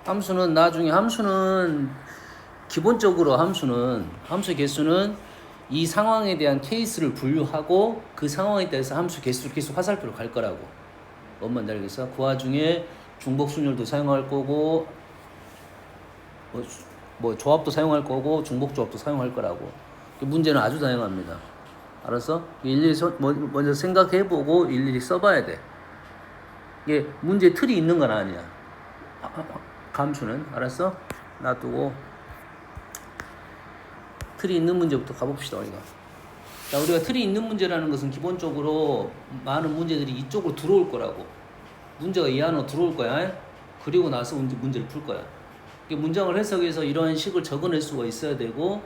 함수는 나중에 기본적으로 함수 개수는 이 상황에 대한 케이스를 분류하고 그 상황에 대해서 함수 개수를 계속 화살표로 갈 거라고. 뭔 말인지 알겠어? 그 와중에 중복 순열도 사용할 거고 뭐 조합도 사용할 거고 중복 조합도 사용할 거라고. 문제는 아주 다양합니다. 알았어? 일일이 먼저 생각해보고 일일이 써봐야 돼. 이게 문제 틀이 있는 건 아니야. 함수는. 알았어? 놔두고 틀이 있는 문제부터 가봅시다. 우리가. 자, 우리가 틀이 있는 문제라는 것은 기본적으로 많은 문제들이 이쪽으로 들어올 거라고. 문제가 이 안으로 들어올 거야. 그리고 나서 문제를 풀 거야. 문장을 해석해서 이런 식을 적어낼 수가 있어야 되고,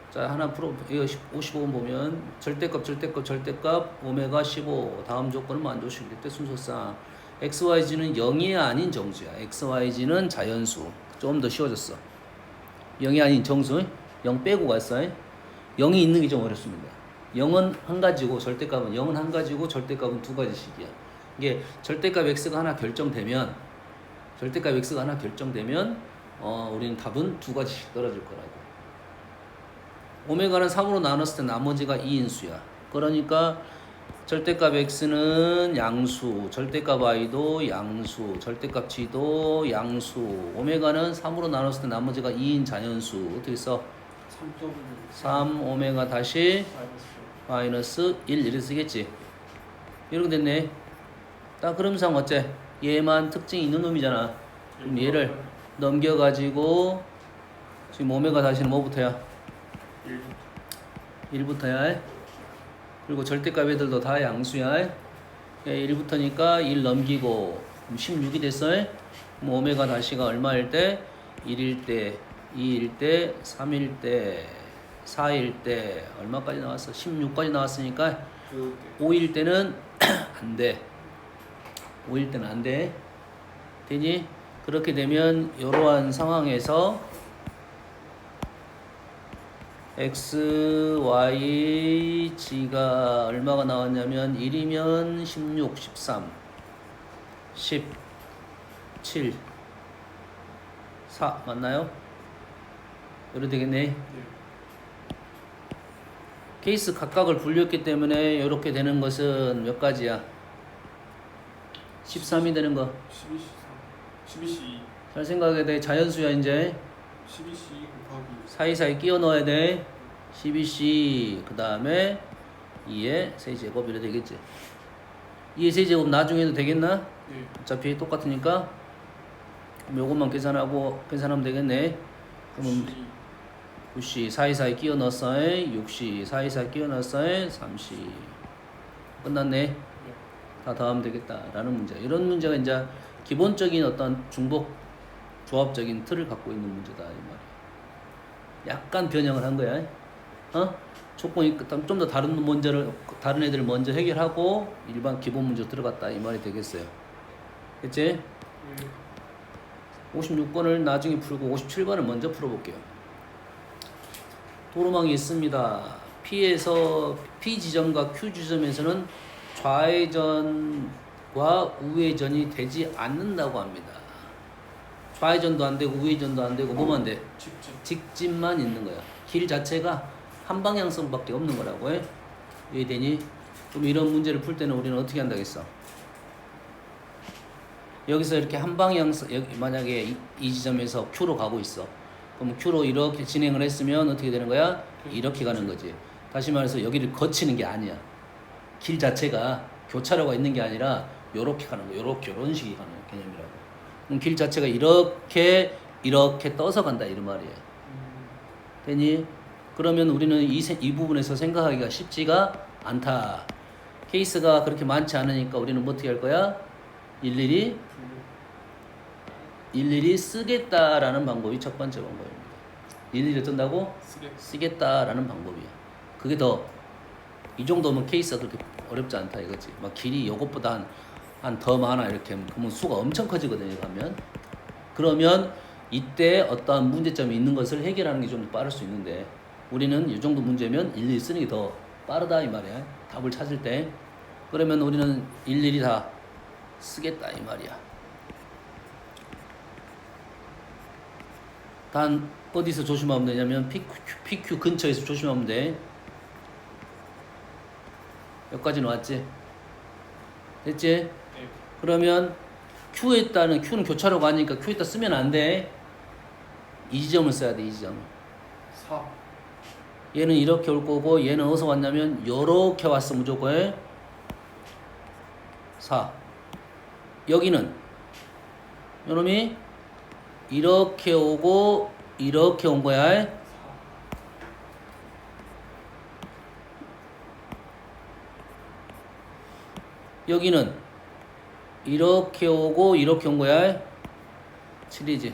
자, 하나 풀어. 이거 55번 보면 절대값 오메가 15 다음 조건은 만족시킬 때 순서상 XYZ는 0이 아닌 정수야. XYZ는 자연수. 좀 더 쉬워졌어. 0이 아닌 정수. 0 빼고 갔어. 0이 있는 게 좀 어렵습니다. 0은 한 가지고 절대값은 0은 한 가지고 절대값은 두 가지씩이야. 이게 절대값 x가 하나 결정되면 우리는 답은 두 가지씩 떨어질 거라고. 오메가는 3으로 나눴을 때 나머지가 2인수야. 그러니까 절대값 x는 양수, 절대값 y도 양수, 절대값 g도 양수. 오메가는 3으로 나눴을 때 나머지가 2인 자연수. 어떻게 써? 3 오메가 다시 마이너스 1 이렇게 쓰겠지. 이렇게 됐네. 딱 그럼상 어째? 얘만 특징이 있는 놈이잖아. 그럼 얘를 넘겨가지고 지금 오메가 다시는 뭐부터야? 1부터야. 그리고 절대값 애들도 다 양수야. 1부터니까 1 넘기고 16이 됐어. 그럼 오메가 다시가 얼마일 때? 1일 때, 2일 때, 3일 때, 4일 때 얼마까지 나왔어? 16까지 나왔으니까 5일 때는 안 돼. 5일 때는 안 돼. 되니? 그렇게 되면 이러한 상황에서 x, y, g가 얼마가 나왔냐면 1이면 16, 13, 10, 7, 4 맞나요? 이렇게 되겠네. 네. 케이스 각각을 분류했기 때문에 이렇게 되는 것은 몇 가지야? 13이 되는 거. 12C. 잘 생각해야 돼. 자연수야 이제. 12C 곱하기 사이사이 끼워 넣어야 돼. 12C 그 다음에 2의 세제곱 이래 되겠지. 2의 세제곱 나중에도 되겠나? 네. 어차피 똑같으니까 그럼 요것만 계산하면 되겠네. 그러면 9C 사이사이 끼워 넣었어. 6C 사이사이 끼워 넣었어. 3C 끝났네. 네. 다 더하면 되겠다라는 문제. 이런 문제가 이제 기본적인 어떤 중복 조합적인 틀을 갖고 있는 문제다 이 말이야. 약간 변형을 한 거야. 조건이 좀 더 다른 애들을 먼저 해결하고 일반 기본 문제 들어갔다 이 말이 되겠어요. 그치? 56번을 나중에 풀고 57번을 먼저 풀어볼게요. 도로망이 있습니다. P 지점과 Q 지점에서는 좌회전과 우회전이 되지 않는다고 합니다. 좌회전도 안 되고 우회전도 안 되고 뭐만 돼? 직진만 있는 거야. 길 자체가 한 방향성밖에 없는 거라고 해. 이해되니? 그럼 이런 문제를 풀 때는 우리는 어떻게 한다겠어? 여기서 이렇게 한 방향성, 만약에 이 지점에서 Q로 가고 있어. 그럼 Q로 이렇게 진행을 했으면 어떻게 되는 거야? 이렇게 가는 거지. 다시 말해서 여기를 거치는 게 아니야. 길 자체가 교차로가 있는 게 아니라 요렇게 가는 거야. 요런 식이 가는 개념이라고. 그럼 길 자체가 이렇게 떠서 간다 이런 말이에요. 되니? 그러면 우리는 이 부분에서 생각하기가 쉽지가 않다. 케이스가 그렇게 많지 않으니까 우리는 뭐 어떻게 할 거야? 일일이 쓰겠다라는 방법이 첫 번째 방법입니다. 일일이 어쩐다고? 쓰겠다라는 방법이야. 그게 이 정도면 케이스가 그렇게 어렵지 않다 이거지. 막 길이 요것보다 한 더 많아 이렇게 그러면 수가 엄청 커지거든요. 그러면 이때 어떠한 문제점이 있는 것을 해결하는 게 좀 더 빠를 수 있는데 우리는 이 정도 문제면 일일이 쓰는 게 더 빠르다 이 말이야. 답을 찾을 때. 그러면 우리는 일일이 다 쓰겠다 이 말이야. 단 어디서 조심하면 되냐면 PQ 근처에서 조심하면 돼. 여기까지는 왔지? 됐지? 네. 그러면 Q에다는 Q는 교차로가 아니니까 Q에다 쓰면 안 돼. 이 지점을 써야 돼. 이 지점. 4. 얘는 이렇게 올 거고 얘는 어디서 왔냐면 요렇게 왔어. 무조건 4. 여기는 요놈이 이렇게 오고 이렇게 온 거야. 4. 여기는 이렇게 오고 이렇게 온 거야. 7이지.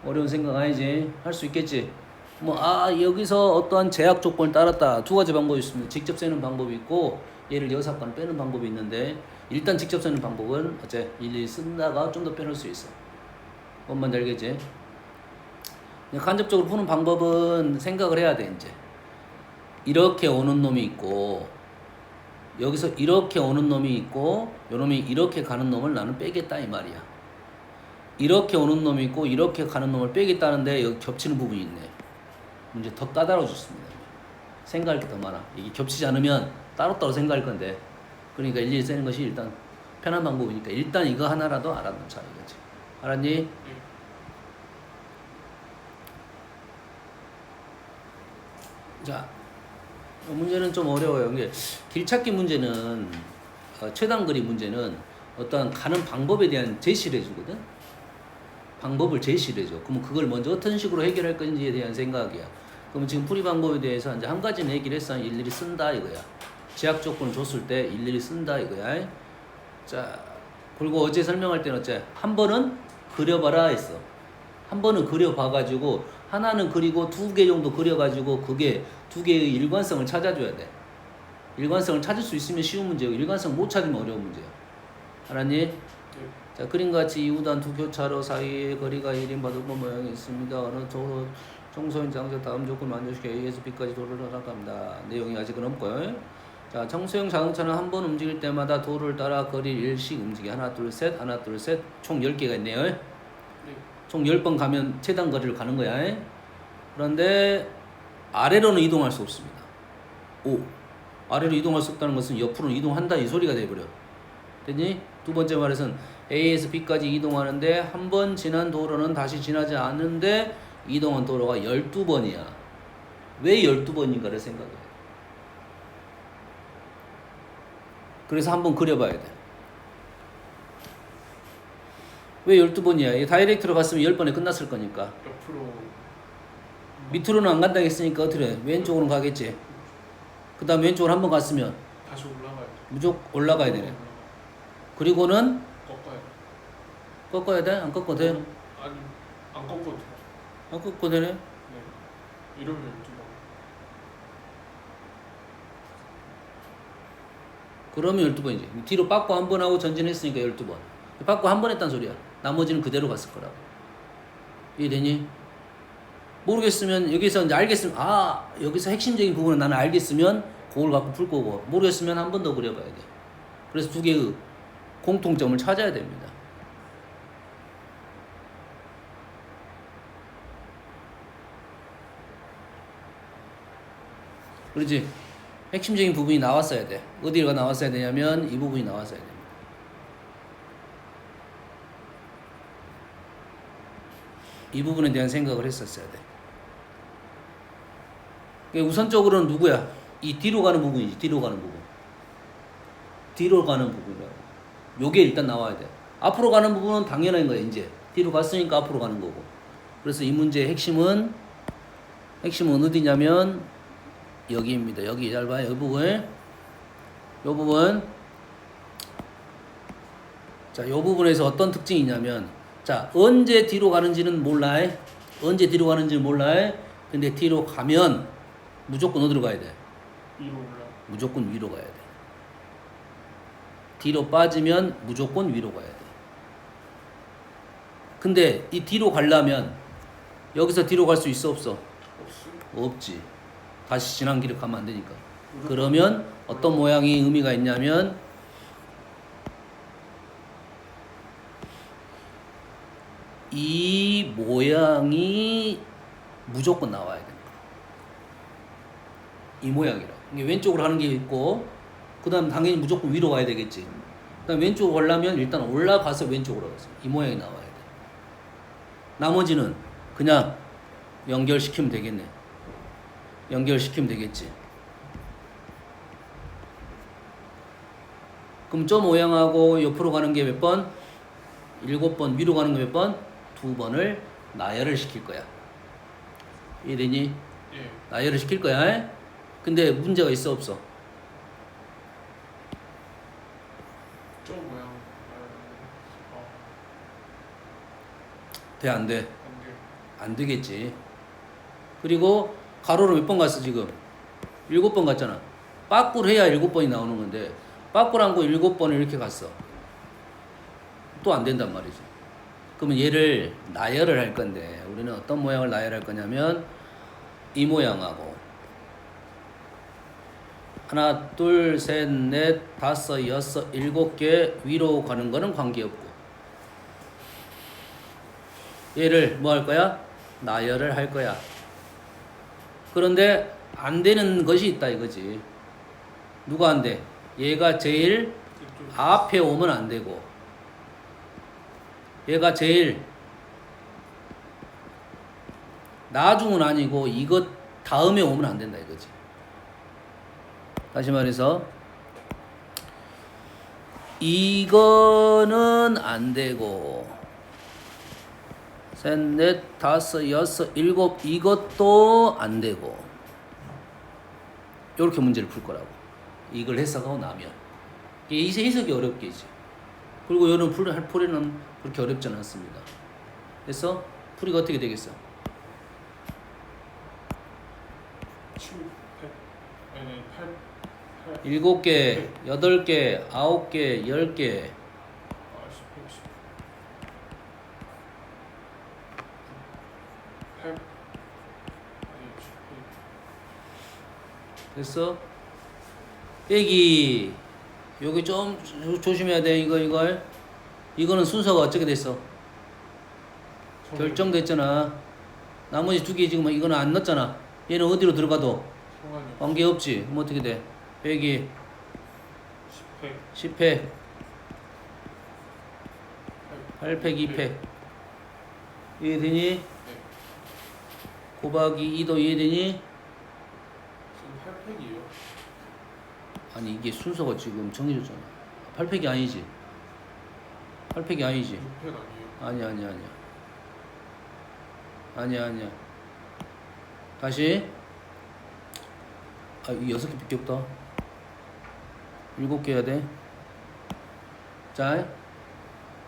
어려운 생각 아니지. 할 수 있겠지. 여기서 어떠한 제약 조건을 따랐다. 두 가지 방법이 있습니다. 직접 세는 방법이 있고 얘를 여사건 빼는 방법이 있는데 일단 직접 세는 방법은 어째 일일이 쓴다가 좀 더 빼놓을 수 있어. 뭔 말인지 알겠지? 간접적으로 푸는 방법은 생각을 해야 돼. 이제 이렇게 오는 놈이 있고 여기서 이렇게 오는 놈이 있고 요 놈이 이렇게 가는 놈을 나는 빼겠다 이 말이야. 이렇게 오는 놈이 있고 이렇게 가는 놈을 빼겠다는데 여기 겹치는 부분이 있네. 문제 더 까다로워졌습니다. 생각할 게 더 많아. 이게 겹치지 않으면 따로따로 생각할 건데 그러니까 일일이 쓰는 것이 일단 편한 방법이니까 일단 이거 하나라도 알아놓자 이거지. 알았니? 네. 자, 문제는 좀 어려워요. 이게 길찾기 문제는 최단 거리 문제는 어떠한 가는 방법에 대한 제시를 해주거든. 방법을 제시를 해줘. 그러면 그걸 먼저 어떤 식으로 해결할 건지에 대한 생각이야. 그러면 지금 풀이 방법에 대해서 이제 한 가지는 얘기를 했어. 일일이 쓴다 이거야. 제약 조건을 줬을 때 일일이 쓴다 이거야. 자, 그리고 어제 설명할 때는 어째 한 번은 그려봐라 했어. 한 번은 그려봐가지고 하나는 그리고 두 개 정도 그려가지고 그게 두 개의 일관성을 찾아줘야 돼. 일관성을 찾을 수 있으면 쉬운 문제고 일관성 못 찾으면 어려운 문제야. 알았니? 네. 자, 그림같이 이후단 두 교차로 사이의 거리가 1인 바둑본 모양이 있습니다. 어느 청소년 장소 다음 조건 만족시켜 A에서 B까지 도를 나갑니다. 내용이 아직은 없고요. 자, 청소형 자동차는 한 번 움직일 때마다 도를 따라 거리를 일씩 움직여. 하나, 둘, 셋, 하나, 둘, 셋. 총 10개가 있네요. 네. 총 10번 가면 최단 거리를 가는 거야. 그런데 아래로는 이동할 수 없습니다. 오. 아래로 이동할 수 없다는 것은 옆으로 이동한다 이 소리가 돼버려. 됐니? 두 번째 말에서는 A에서 B까지 이동하는데 한 번 지난 도로는 다시 지나지 않는데 이동한 도로가 12번이야. 왜 12번인가를 생각해. 그래서 한번 그려봐야 돼. 왜 12번이야? 다이렉트로 갔으면 10번에 끝났을 거니까. 옆으로 밑으로는 안 간다고 했으니까 어떻게 해? 왼쪽으로 가겠지. 그 다음 왼쪽으로 한번 갔으면 다시 올라가야 돼. 무조건 올라가야 되네. 그리고는 꺾어야 돼. 꺾어야 돼? 안 꺾어도 돼? 아니, 안 꺾어도 돼. 안 꺾어도 되네? 네. 이러면 12번. 그러면 12번이지. 뒤로 빠꾸 한 번 하고 전진했으니까 12번. 빠꾸 한 번 했단 소리야. 나머지는 그대로 갔을 거라고. 이해되니? 모르겠으면 여기서 이제 알겠으면 여기서 핵심적인 부분은 나는 알겠으면 그걸 갖고 풀 거고 모르겠으면 한 번 더 그려봐야 돼. 그래서 두 개의 공통점을 찾아야 됩니다. 그렇지? 핵심적인 부분이 나왔어야 돼. 어디가 나왔어야 되냐면 이 부분이 나왔어야 됩니다. 이 부분에 대한 생각을 했었어야 돼. 그러니까 우선적으로는 누구야? 이 뒤로 가는 부분이지. 뒤로 가는 부분. 뒤로 가는 부분이라고. 요게 일단 나와야 돼. 앞으로 가는 부분은 당연한 거야. 이제 뒤로 갔으니까 앞으로 가는 거고. 그래서 이 문제의 핵심은 어디냐면 여기입니다. 여기 잘 봐요. 이 부분. 자, 이 부분에서 어떤 특징이 있냐면 자, 언제 뒤로 가는지는 몰라. 근데 뒤로 가면 무조건 어디로 가야 돼? 위로 올라. 무조건 위로 가야 돼. 뒤로 빠지면 무조건 위로 가야 돼. 근데 이 뒤로 가려면 여기서 뒤로 갈 수 있어 없어? 없음. 없지. 다시 지난 길을 가면 안 되니까. 그러면 어떤 모양이 의미가 있냐면 이 모양이 무조건 나와야 됩니다. 이 모양이라. 이게 왼쪽으로 하는 게 있고, 그 다음 당연히 무조건 위로 가야 되겠지. 그 다음 왼쪽으로 가려면 일단 올라가서 왼쪽으로 가서 이 모양이 나와야 돼. 나머지는 그냥 연결시키면 되겠네. 연결시키면 되겠지. 그럼 저 모양하고 옆으로 가는 게 몇 번? 7번. 위로 가는 게 몇 번? 2번을 나열을 시킬 거야. 이해되니? 예. 나열을 시킬 거야. 근데 문제가 있어 없어? 저 모양 돼 안 돼? 안 돼요. 안 되겠지. 그리고 가로로 몇 번 갔어 지금? 7번 갔잖아. 빠꾸를 해야 7번이 나오는 건데 빠꾸를 한 거 7번을 이렇게 갔어. 또 안 된단 말이지. 그러면 얘를 나열을 할 건데 우리는 어떤 모양을 나열할 거냐면 이 모양하고 하나, 둘, 셋, 넷, 다섯, 여섯, 7개 위로 가는 거는 관계없고 얘를 뭐 할 거야? 나열을 할 거야. 그런데 안 되는 것이 있다 이거지. 누가 안 돼? 얘가 제일 이쪽. 앞에 오면 안 되고 얘가 제일 나중은 아니고 이것 다음에 오면 안 된다 이거지. 다시 말해서 이거는 안 되고 셋, 넷, 다섯, 여섯, 7 이것도 안 되고 이렇게 문제를 풀 거라고. 이걸 해석하고 나면 이게 해석이 어렵겠지. 그리고 이런 풀이는 그렇게 어렵지 않습니다. 그래서 풀이가 어떻게 되겠어? 7, 8, 아니 8, 8. 7개, 8개, 9개, 10개. 10, 10. 8. 아니 10. 됐어? 빼기. 여기 좀 조심해야 돼. 이거는 순서가 어떻게 됐어? 결정됐잖아. 나머지 2개 지금 이거는 안 넣었잖아. 얘는 어디로 들어가도 상관이 없어. 관계없지. 그럼 어떻게 돼? 빼기 10회. 10회 8팩 2팩 이해되니? 네. 곱하기 2도 이해되니? 지금 8팩이에요. 아니 이게 순서가 지금 정해졌잖아. 8팩이 아니지. 8팩이 아니지. 6팩 아니에요. 아니야. 다시. 아, 이 6개 밖에 없다. 7개 해야 돼.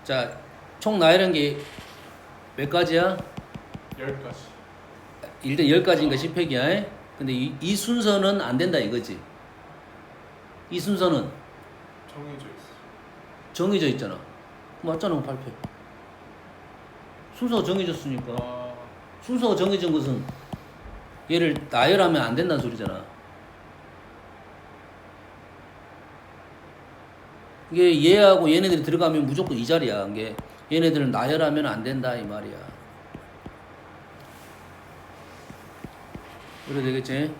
자, 총 나열한 게 몇 가지야? 10가지. 일단 10가지니까 10팩이야. 근데 이 순서는 안 된다 이거지. 이 순서는 정해져 있어. 정해져 있잖아. 맞잖아, 8팩. 순서가 정해졌으니까. 아, 순서가 정해진 것은 얘를 나열하면 안 된다는 소리잖아. 이게 얘하고 얘네들이 들어가면 무조건 이 자리야. 이게 얘네들은 나열하면 안 된다 이 말이야. 그래 되겠지?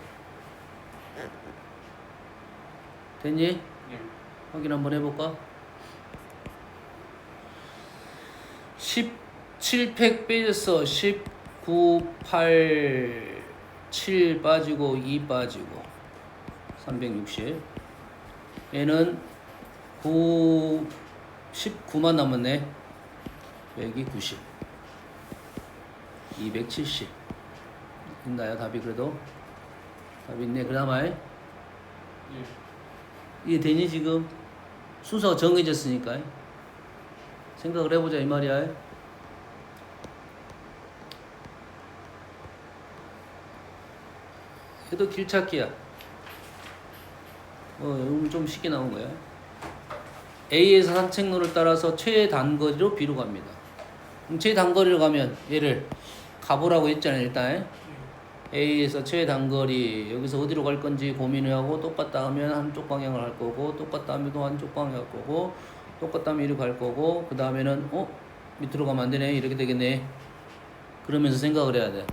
됐니? 예. 확인 한번 해볼까? 17팩 빼졌어. 19, 8, 7 빠지고 2 빠지고 360. 얘는 9, 19만 남았네. 여기 90. 270. 있나요? 답이 그래도? 답이 있네. 그 다음에 예. 이게 되니 지금? 순서가 정해졌으니까 생각을 해보자 이 말이야. 얘도 길찾기야. 오늘 좀 쉽게 나온 거야. A에서 산책로를 따라서 최단거리로 B로 갑니다. 그럼 최단거리로 가면 얘를 가보라고 했잖아요. 일단 A에서 최단거리 여기서 어디로 갈 건지 고민을 하고 똑같다 하면 한쪽 방향을 할 거고 똑같다 하면 또 한쪽 방향을 할 거고 똑같다 하면 이리 갈 거고 그 다음에는 밑으로 가면 안 되네. 이렇게 되겠네. 그러면서 생각을 해야 돼.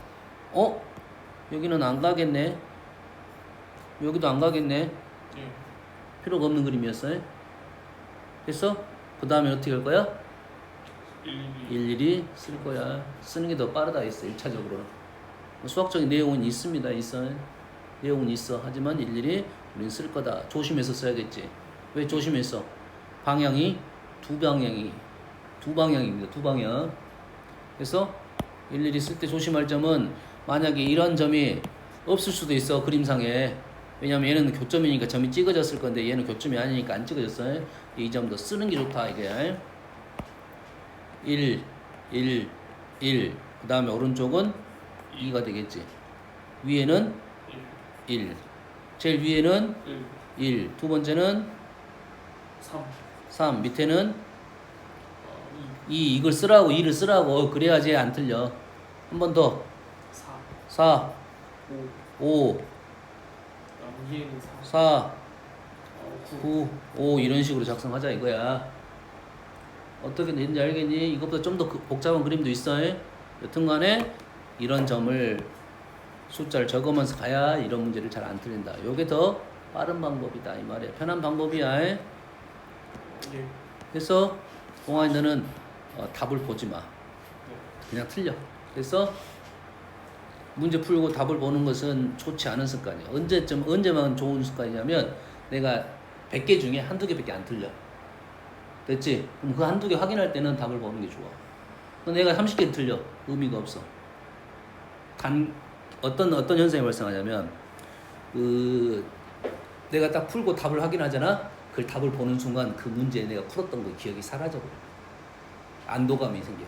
여기는 안 가겠네. 여기도 안 가겠네. 예. 필요가 없는 그림이었어요. 됐어? 그 다음에 어떻게 할 거야? 일일이 쓸 거야. 쓰는 게 더 빠르다 했어. 1차적으로는. 수학적인 내용은 있습니다. 내용은 있어. 하지만 일일이 우리는 쓸 거다. 조심해서 써야겠지. 왜 조심해서? 방향이 두 방향입니다. 두 방향. 그래서 일일이 쓸 때 조심할 점은 만약에 이런 점이 없을 수도 있어. 그림상에. 왜냐면 얘는 교점이니까 점이 찍어졌을 건데 얘는 교점이 아니니까 안 찍어졌어요. 이 점도 쓰는 게 좋다 이게. 1, 1, 1. 그 다음에 오른쪽은 2가 되겠지. 위에는 1. 제일 위에는 1. 두 번째는 3. 밑에는 2. 이걸 쓰라고 2를 쓰라고. 그래야지 안 틀려. 한 번 더. 4. 5. 위에는 4. 9. 5 이런 식으로 작성하자 이거야. 어떻게 되는지 알겠니? 이것보다 좀 더 복잡한 그림도 있어. 여튼간에 이런 점을 숫자를 적으면서 가야 이런 문제를 잘 안 틀린다. 요게 더 빠른 방법이다 이 말이야. 편한 방법이야. 예. 그래서 동아이 너는 답을 보지 마. 네. 그냥 틀려. 그래서 문제 풀고 답을 보는 것은 좋지 않은 습관이야. 언제만 좋은 습관이냐면 내가 100개 중에 한두 개밖에 안 틀려. 됐지? 그럼 그 한두 개 확인할 때는 답을 보는 게 좋아. 그럼 내가 30개 틀려. 의미가 없어. 어떤 현상이 발생하냐면 내가 딱 풀고 답을 확인하잖아. 그 답을 보는 순간 그 문제에 내가 풀었던 거 기억이 사라져버려. 안도감이 생겨.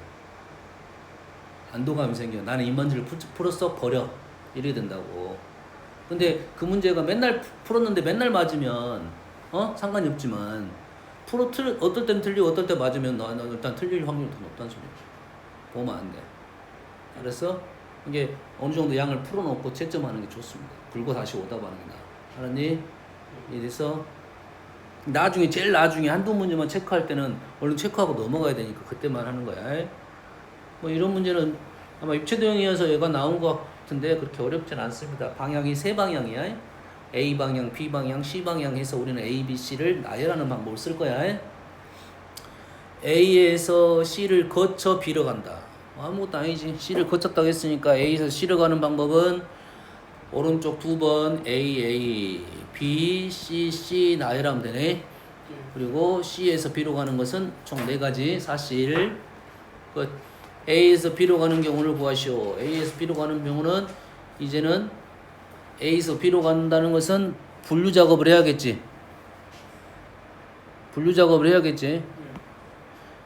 나는 이 문제를 풀었어. 버려. 이래야 된다고. 근데 그 문제가 맨날 풀었는데 맨날 맞으면 상관이 없지만 어떨 땐 틀리고 어떨 때 맞으면 너 일단 틀릴 확률이 더 높다는 소리야. 보면 안 돼. 알았어? 이게 어느 정도 양을 풀어놓고 채점하는 게 좋습니다. 불고 다시 오답하는 게 나아. 알았니? 이래서 제일 나중에 한두 문제만 체크할 때는 얼른 체크하고 넘어가야 되니까 그때만 하는 거야. 뭐 이런 문제는 아마 입체도형이어서 얘가 나온 것 같은데 그렇게 어렵진 않습니다. 방향이 세 방향이야. A 방향, B 방향, C 방향 해서 우리는 A, B, C를 나열하는 방법을 쓸 거야. A에서 C를 거쳐 B로 간다. 아무것도 아니지. C를 거쳤다고 했으니까 A에서 C로 가는 방법은 오른쪽 두 번 A, B, C 나열하면 되네. 그리고 C에서 B로 가는 것은 총 4가지 사실. A에서 B로 가는 경우를 구하시오. A에서 B로 가는 경우는 이제는 A에서 B로 간다는 것은 분류 작업을 해야겠지.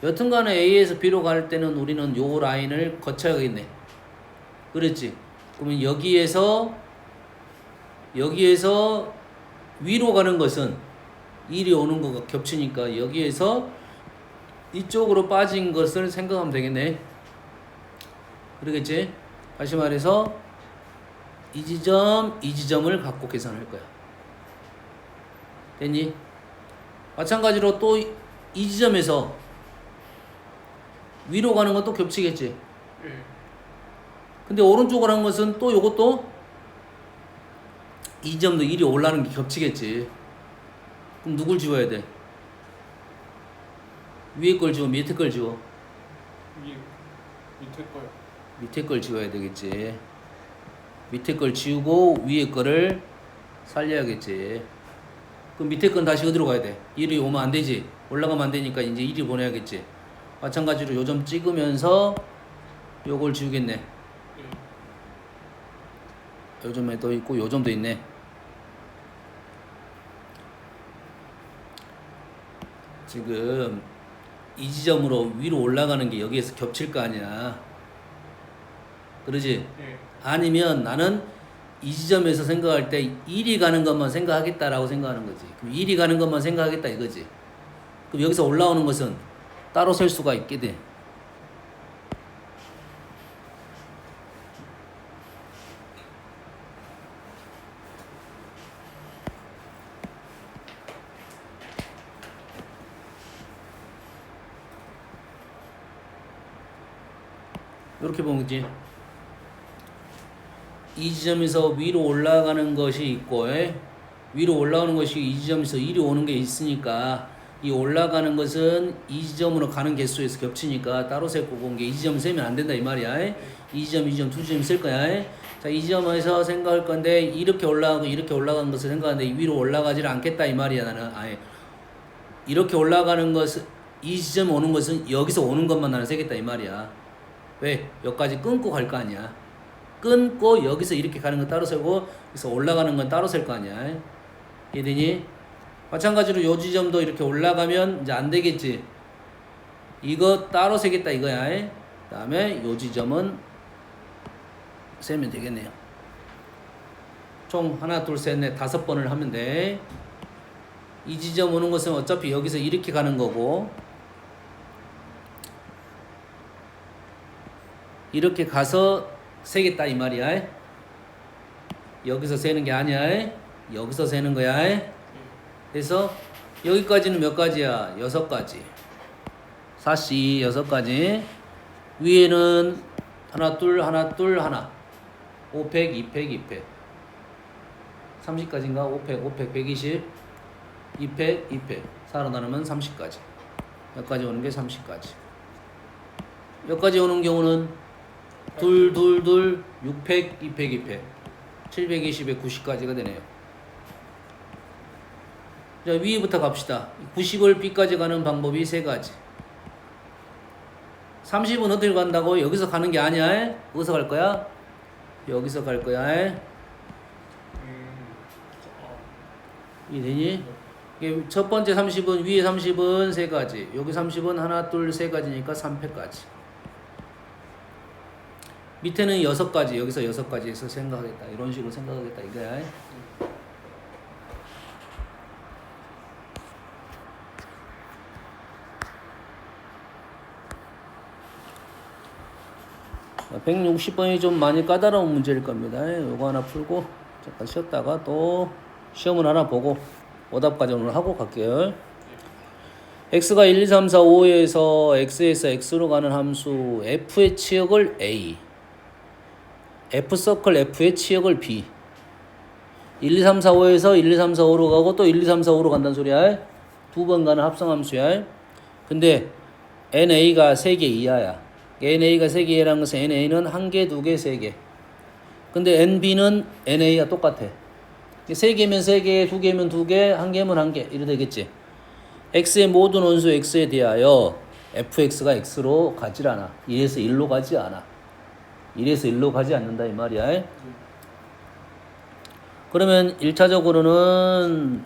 여튼간에 A에서 B로 갈 때는 우리는 요 라인을 거쳐야겠네. 그랬지? 그러면 여기에서 위로 가는 것은 1이 오는 거가 겹치니까 여기에서 이쪽으로 빠진 것을 생각하면 되겠네. 그러겠지? 다시 말해서 이 지점을 갖고 계산할 거야. 됐니? 마찬가지로 또 이 지점에서 위로 가는 것도 겹치겠지. 근데 오른쪽으로 한 것은 또 요것도 이 점도 1이 올라가는 게 겹치겠지. 그럼 누굴 지워야 돼? 위에 걸 지워, 밑에 걸 지워? 밑에 거요. 밑에 걸 지워야 되겠지. 밑에 걸 지우고 위에 거를 살려야겠지. 그럼 밑에 건 다시 어디로 가야 돼? 1이 오면 안 되지. 올라가면 안 되니까 이제 1이 보내야겠지. 마찬가지로 요 점 찍으면서 요걸 지우겠네. 요 점에 또 있고 요 점도 있네. 지금 이 지점으로 위로 올라가는 게 여기에서 겹칠 거 아니야. 그러지? 아니면 나는 이 지점에서 생각할 때 1이 가는 것만 생각하겠다라고 생각하는 거지. 그럼 1이 가는 것만 생각하겠다 이거지. 그럼 여기서 올라오는 것은 따로 셀 수가 있게 돼. 이렇게 보면 그지? 이 지점에서 위로 올라가는 것이 있고 위로 올라오는 것이 이 지점에서 이리 오는 게 있으니까 이 올라가는 것은 이 지점으로 가는 개수에서 겹치니까 따로 셀 거고 온 게 이 지점 세면 안 된다 이 말이야. 이 지점, 이 지점, 두 지점 쓸 거야. 자, 이 지점에서 생각할 건데 이렇게 올라가고 이렇게 올라가는 것을 생각하는데 위로 올라가지를 않겠다 이 말이야 나는. 아예 이렇게 올라가는 것은 이 지점 오는 것은 여기서 오는 것만 나는 세겠다 이 말이야. 왜? 여기까지 끊고 갈 거 아니야. 끊고 여기서 이렇게 가는 건 따로 세고 여기서 올라가는 건 따로 셀 거 아니야. 이해되니? 마찬가지로 요 지점도 이렇게 올라가면 이제 안 되겠지. 이거 따로 세겠다 이거야. 그 다음에 요 지점은 세면 되겠네요. 총 하나, 둘, 셋, 넷, 5번을 하면 돼. 이 지점 오는 것은 어차피 여기서 이렇게 가는 거고 이렇게 가서 세겠다 이 말이야. 여기서 세는 게 아니야. 여기서 세는 거야. 그래서 여기까지는 몇 가지야? 6가지. 4C 6가지. 위에는 하나 둘 하나 둘 하나 500 200 200 30까지인가? 500 500 120 200 200 살아나누면 30까지. 여기까지 오는 게 30까지. 여기까지 오는 경우는 둘 둘 둘 600 200 200 720에 90까지가 되네요. 자, 위부터 갑시다. 90을 B까지 가는 방법이 3가지. 30은 어딜 간다고? 여기서 가는 게 아니야. 어디서 갈 거야? 여기서 갈 거야. 이해되니? 첫 번째 30은 위에 30은 3가지. 여기 30은 하나, 둘, 3가지니까 3패까지. 밑에는 6가지. 여기서 6가지에서 생각하겠다. 이런 식으로 생각하겠다. 이거야. 자, 160번이 좀 많이 까다로운 문제일 겁니다. 요거 하나 풀고 잠깐 쉬었다가 또 시험을 하나 보고 오답까지 오늘 하고 갈게요. x가 1, 2, 3, 4, 5에서 x에서 x로 가는 함수 f의 치역을 a, f 서클 f의 치역을 b. 1, 2, 3, 4, 5에서 1, 2, 3, 4, 5로 가고 또 1, 2, 3, 4, 5로 간다는 소리야. 2번 가는 합성함수야. 근데 na가 3개 이하야. na가 3개 이하라는 것은 na는 1개, 2개, 3개. 근데 nb는 na가 똑같아. 3개면 3개, 2개면 2개, 1개면 1개 이래 되겠지. x의 모든 원수 x에 대하여 fx가 x로 가질 않아. 1에서 1로 가지 않아. 1에서 1로 가지 않는다 이 말이야. 그러면 1차적으로는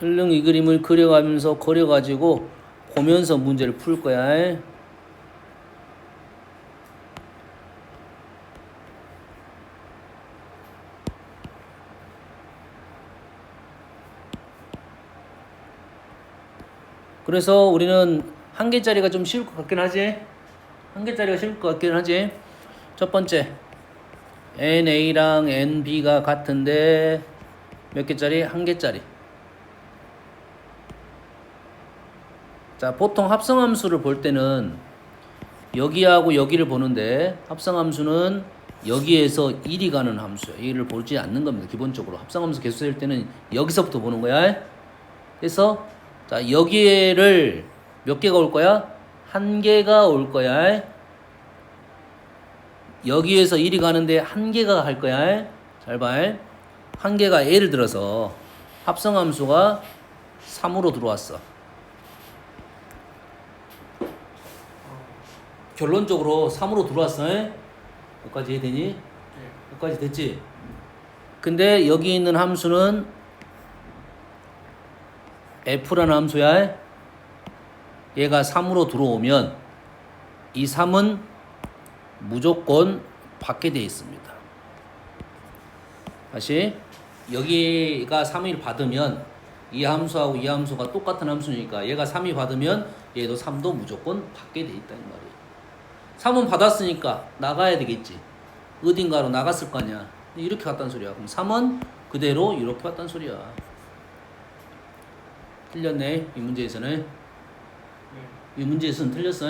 얼른 이 그림을 그려가면서 그려가지고 보면서 문제를 풀 거야. 그래서 우리는 1개짜리가 좀 쉬울 것 같긴 하지. 1개짜리가 쉬울 것 같긴 하지. 첫 번째 NA랑 NB가 같은데 몇 개짜리? 1개짜리. 자, 보통 합성함수를 볼 때는 여기하고 여기를 보는데 합성함수는 여기에서 1이 가는 함수야. 얘를 보지 않는 겁니다. 기본적으로 합성함수 개수 셀 때는 여기서부터 보는 거야. 그래서 자, 여기를 몇 개가 올 거야? 1개가 올 거야. 여기에서 1이 가는데 1개가 갈 거야. 잘 봐. 1개가 예를 들어서 합성함수가 3으로 들어왔어. 결론적으로 3으로 들어왔어. 여기까지 이해되니? 여기까지 됐지? 근데 여기 있는 함수는 f라는 함수야. 얘가 3으로 들어오면 이 3은 무조건 받게 되어 있습니다. 다시 여기가 3을 받으면 이 함수하고 이 함수가 똑같은 함수니까 얘가 3이 받으면 얘도 3도 무조건 받게 돼 있다는 말이에요. 3은 받았으니까 나가야 되겠지. 어딘가로 나갔을 거 아니야. 이렇게 갔다는 소리야. 그럼 3은 그대로 이렇게 갔다는 소리야. 틀렸네. 이 문제에서는. 네. 이 문제에서는 틀렸어.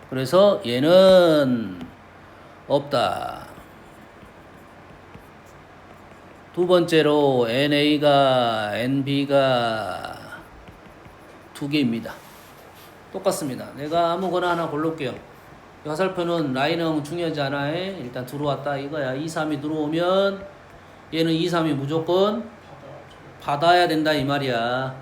그래서 얘는 없다. 두 번째로 NA가 NB가 두 개입니다. 똑같습니다. 내가 아무거나 하나 골라올게요. 화살표는 라인은 중요하지 않아. 일단 들어왔다 이거야. 2, 3이 들어오면 얘는 2, 3이 무조건 받아야 된다 이 말이야.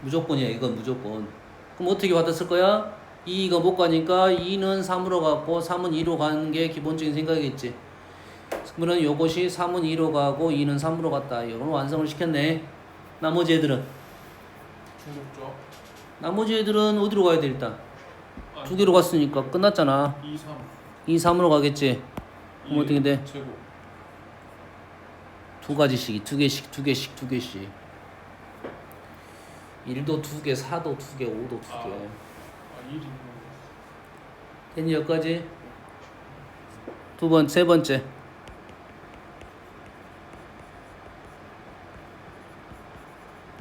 무조건이야. 이건 무조건. 그럼 어떻게 받았을 거야? 2가 못 가니까 2는 3으로 갔고 3은 2로 가는 게 기본적인 생각이겠지. 그러면 요것이 3은 2로 가고 2는 3으로 갔다. 이건 완성을 시켰네. 나머지 애들은? 중복조합. 나머지 애들은 어디로 가야 돼 일단? 아니, 두 개로 갔으니까 끝났잖아. 2, 3. 2, 3으로 가겠지. 그럼 어떻게 돼? 제곱. 두 가지씩, 두 개씩. 1도 두 개, 4도 두 개, 5도 두 개. 아, 1이 있는 됐니 여기까지? 세 번째.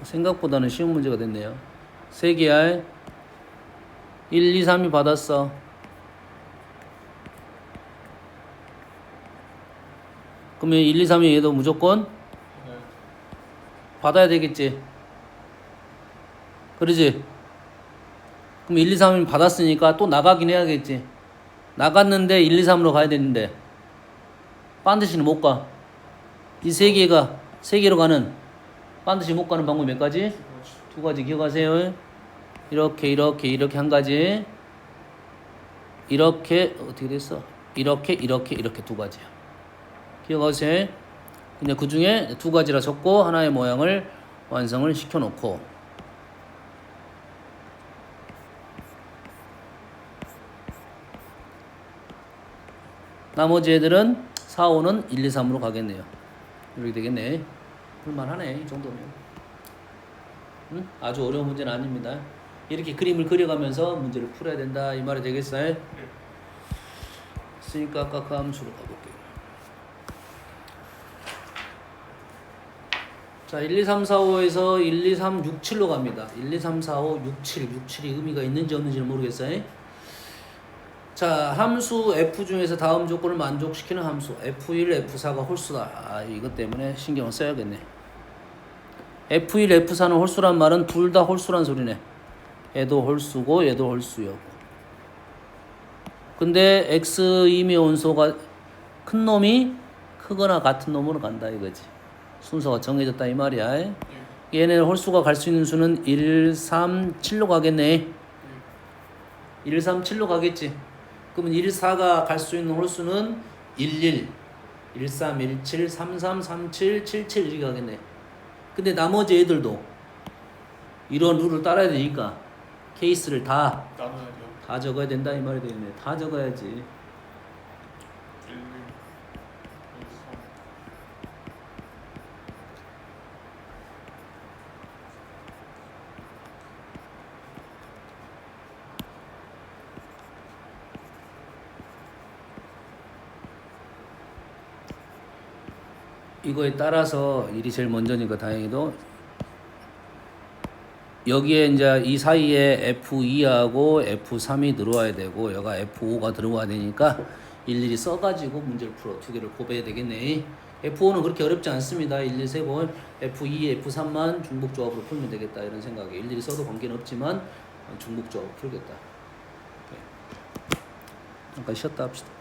생각보다는 쉬운 문제가 됐네요. 세 개야. 1, 2, 3이 받았어. 그러면 1, 2, 3이 얘도 무조건 네. 받아야 되겠지. 그러지? 그럼 1, 2, 3이 받았으니까 또 나가긴 해야겠지. 나갔는데 1, 2, 3으로 가야 되는데 반드시는 못 가. 이 세 개로 가는 반드시 못 가는 방법이 몇 가지? 두 가지 기억하세요. 이렇게 한 가지. 이렇게 어떻게 됐어? 이렇게 두 가지야. 기억하세요. 근데 그 중에 두 가지라 적고 하나의 모양을 완성을 시켜놓고 나머지 애들은 4, 5는 1, 2, 3으로 가겠네요. 이렇게 되겠네. 볼만하네 이 정도면. 응? 아주 어려운 문제는 아닙니다. 이렇게 그림을 그려가면서 문제를 풀어야 된다 이 말이 되겠어요? 그러니까 아까 그 함수로 가볼게요. 자, 1, 2, 3, 4, 5에서 1, 2, 3, 6, 7로 갑니다. 1, 2, 3, 4, 5, 6, 7. 7이 의미가 있는지 없는지는 모르겠어요. 자, 함수 F 중에서 다음 조건을 만족시키는 함수 F1, F4가 홀수다. 아, 이것 때문에 신경을 써야겠네. F1, F4는 홀수란 말은 둘 다 홀수란 소리네. 얘도 홀수고 얘도 홀수였고. 근데 X 임의 원소가 큰 놈이 크거나 같은 놈으로 간다 이거지. 순서가 정해졌다 이 말이야. 얘는 홀수가 갈 수 있는 수는 1, 3, 7로 가겠네. 1, 3, 7로 가겠지. 그러면 1, 4가 갈 수 있는 홀수는 1, 1, 3, 1, 7, 3, 3, 3, 7, 7, 7 이렇게 가겠네. 근데 나머지 애들도 이런 룰을 따라야 되니까 케이스를 다 나눠야 돼요. 적어야 된다 이 말이 되겠네. 다 적어야지. 1, 2, 3. 이거에 따라서 일이 제일 먼저니까 다행히도 여기에 이제 이 사이에 F2하고 F3이 들어와야 되고 여가 F5가 들어와야 되니까 일일이 써가지고 문제를 풀어 두 개를 곱해야 되겠네. F5는 그렇게 어렵지 않습니다. 1, 2, 3번 F2, F3만 중복조합으로 풀면 되겠다 이런 생각에 일일이 써도 관계는 없지만 중복조합으로 풀겠다. 잠깐 쉬었다 합시다.